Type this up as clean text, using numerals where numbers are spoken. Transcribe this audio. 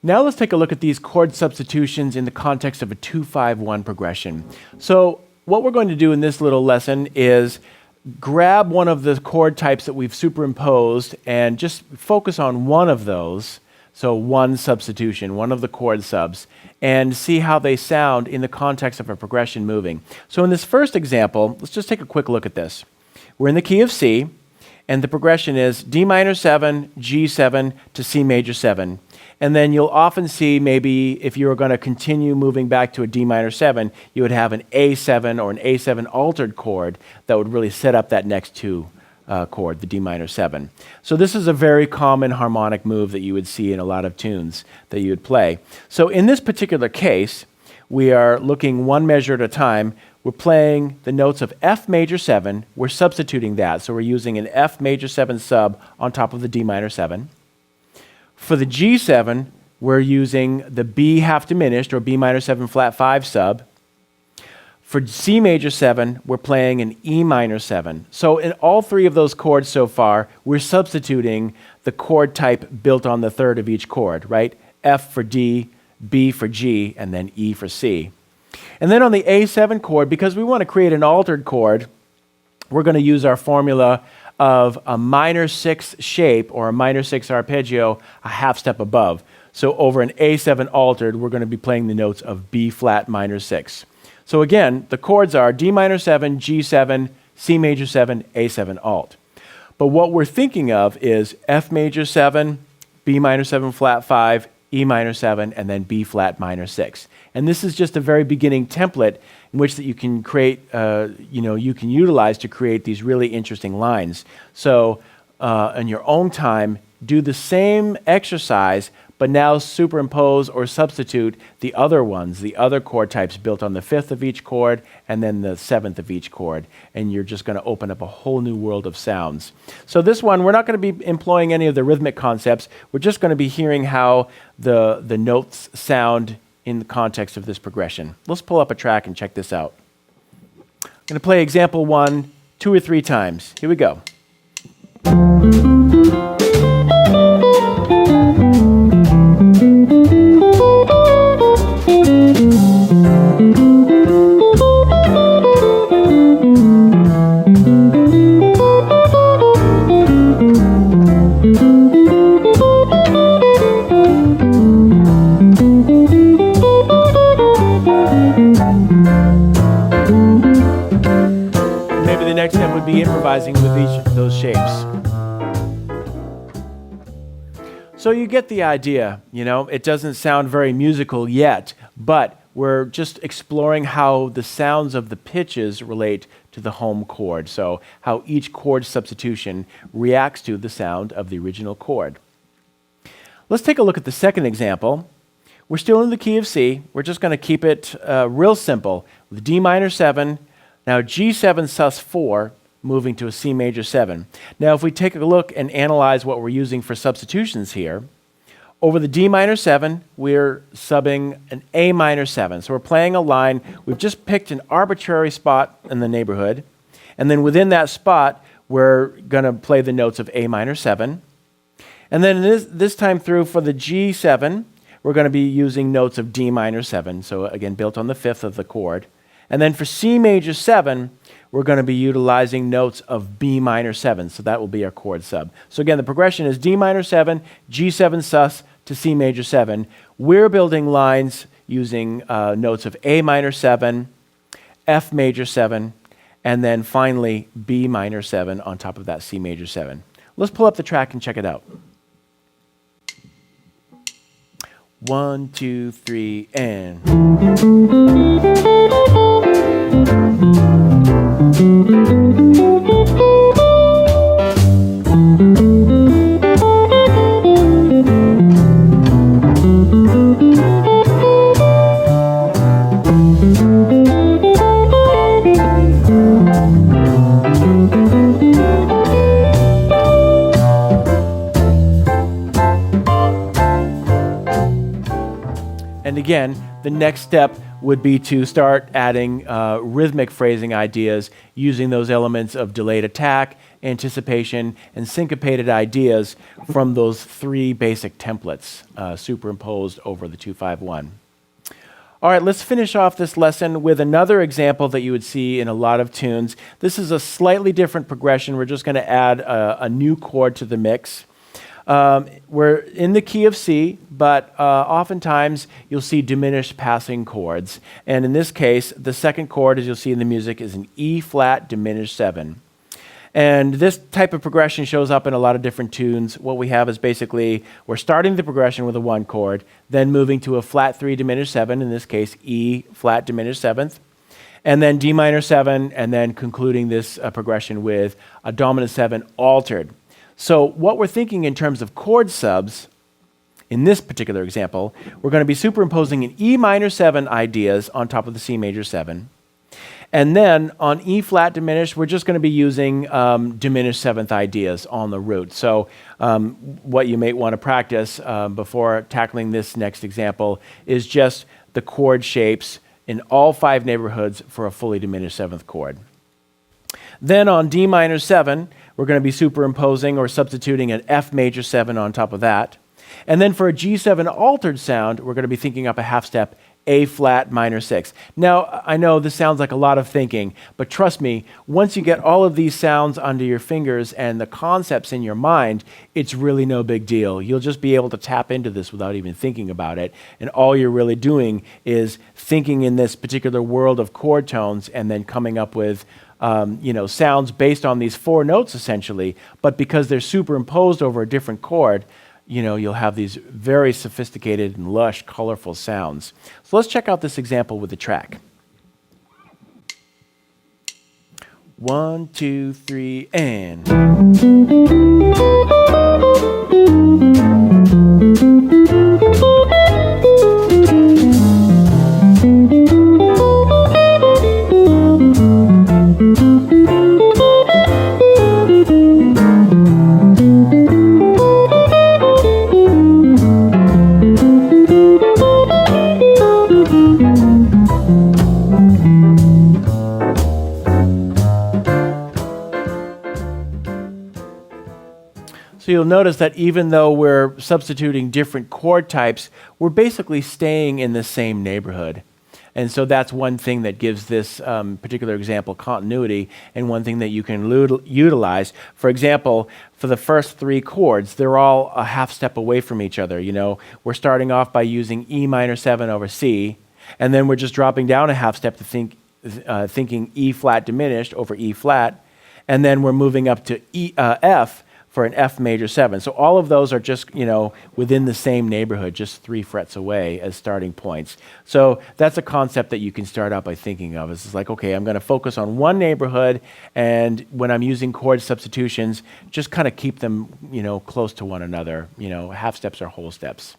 Now let's take a look at these chord substitutions in the context of a 2-5-1 progression. So what we're going to do in this little lesson is grab one of the chord types that we've superimposed and just focus on one of those, so one substitution, one of the chord subs, and see how they sound in the context of a progression moving. So in this first example, let's just take a quick look at this. We're in the key of C, and the progression is D minor 7, G7 to C major 7. And then you'll often see maybe if you were going to continue moving back to a D minor 7, you would have an A7 or an A7 altered chord that would really set up that next two chord, the D minor 7. So this is a very common harmonic move that you would see in a lot of tunes that you would play. So in this particular case, we are looking one measure at a time. We're playing the notes of F major 7. We're substituting that. So we're using an F major 7 sub on top of the D minor 7. For the G7, we're using the B half diminished or B minor 7 flat 5 sub. For C major 7, we're playing an E minor 7. So in all three of those chords so far, we're substituting the chord type built on the third of each chord, right? F for D, B for G, and then E for C. And then on the A7 chord, because we want to create an altered chord, we're going to use our formula of a minor 6 shape or a minor 6 arpeggio a half step above. So over an A7 altered, we're going to be playing the notes of B flat minor 6. So again, the chords are D minor 7, G7, C major 7, A7 alt. But what we're thinking of is F major 7, B minor 7 flat 5, E minor 7, and then B flat minor 6. And this is just a very beginning template in which that you can create, you can utilize to create these really interesting lines. So in your own time, do the same exercise, but now superimpose or substitute the other ones, the other chord types built on the 5th of each chord and then the 7th of each chord. And you're just going to open up a whole new world of sounds. So this one, we're not going to be employing any of the rhythmic concepts. We're just going to be hearing how the notes sound in the context of this progression. Let's pull up a track and check this out. I'm going to play example 1 2 or 3 times. Here we go. Next step would be improvising with each of those shapes. So you get the idea, it doesn't sound very musical yet, but we're just exploring how the sounds of the pitches relate to the home chord. So how each chord substitution reacts to the sound of the original chord. Let's take a look at the second example. We're still in the key of C. We're just going to keep it real simple with D minor 7. Now G7 sus4 moving to a C major 7. Now if we take a look and analyze what we're using for substitutions here, over the D minor 7, we're subbing an A minor 7. So we're playing a line. We've just picked an arbitrary spot in the neighborhood. And then within that spot, we're going to play the notes of A minor 7. And then this time through for the G7, we're going to be using notes of D minor 7. So again, built on the 5th of the chord. And then for C major 7, we're going to be utilizing notes of B minor 7. So that will be our chord sub. So again, the progression is D minor 7, G7 sus to C major 7. We're building lines using notes of A minor 7, F major 7, and then finally B minor 7 on top of that C major 7. Let's pull up the track and check it out. 1, 2, 3, and... And again, the next step would be to start adding rhythmic phrasing ideas using those elements of delayed attack anticipation, and syncopated ideas from those three basic templates superimposed over the 2-5-1. All right, let's finish off this lesson with another example that you would see in a lot of tunes. This is a slightly different progression. We're just going to add a new chord to the mix. We're in the key of C, but oftentimes you'll see diminished passing chords. And in this case, the second chord, as you'll see in the music, is an E flat diminished 7. And this type of progression shows up in a lot of different tunes. What we have is basically we're starting the progression with a 1 chord, then moving to a flat 3 diminished 7, in this case E flat diminished 7th, and then D minor 7, and then concluding this progression with a dominant 7 altered. So what we're thinking in terms of chord subs, in this particular example, we're going to be superimposing an E minor 7 ideas on top of the C major 7. And then on E flat diminished, we're just going to be using diminished 7th ideas on the root. So what you may want to practice before tackling this next example is just the chord shapes in all 5 neighborhoods for a fully diminished 7th chord. Then on D minor 7, we're going to be superimposing or substituting an F major 7 on top of that. And then for a G7 altered sound, we're going to be thinking up a half step A flat minor 6. Now, I know this sounds like a lot of thinking, but trust me, once you get all of these sounds under your fingers and the concepts in your mind, it's really no big deal. You'll just be able to tap into this without even thinking about it. And all you're really doing is thinking in this particular world of chord tones and then coming up with sounds based on these 4 notes essentially, but because they're superimposed over a different chord, you'll have these very sophisticated and lush, colorful sounds. So let's check out this example with the track. 1, 2, 3, and. So you'll notice that even though we're substituting different chord types, we're basically staying in the same neighborhood. And so that's one thing that gives this particular example continuity, and one thing that you can utilize. For example, for the first 3 chords, they're all a half step away from each other. We're starting off by using E minor 7 over C, and then we're just dropping down a half step to thinking E flat diminished over E flat, and then we're moving up to F for an F major 7. So all of those are just, within the same neighborhood, just 3 frets away as starting points. So that's a concept that you can start out by thinking of. It's like, okay, I'm going to focus on one neighborhood, and when I'm using chord substitutions, just kind of keep them, close to one another, half steps or whole steps.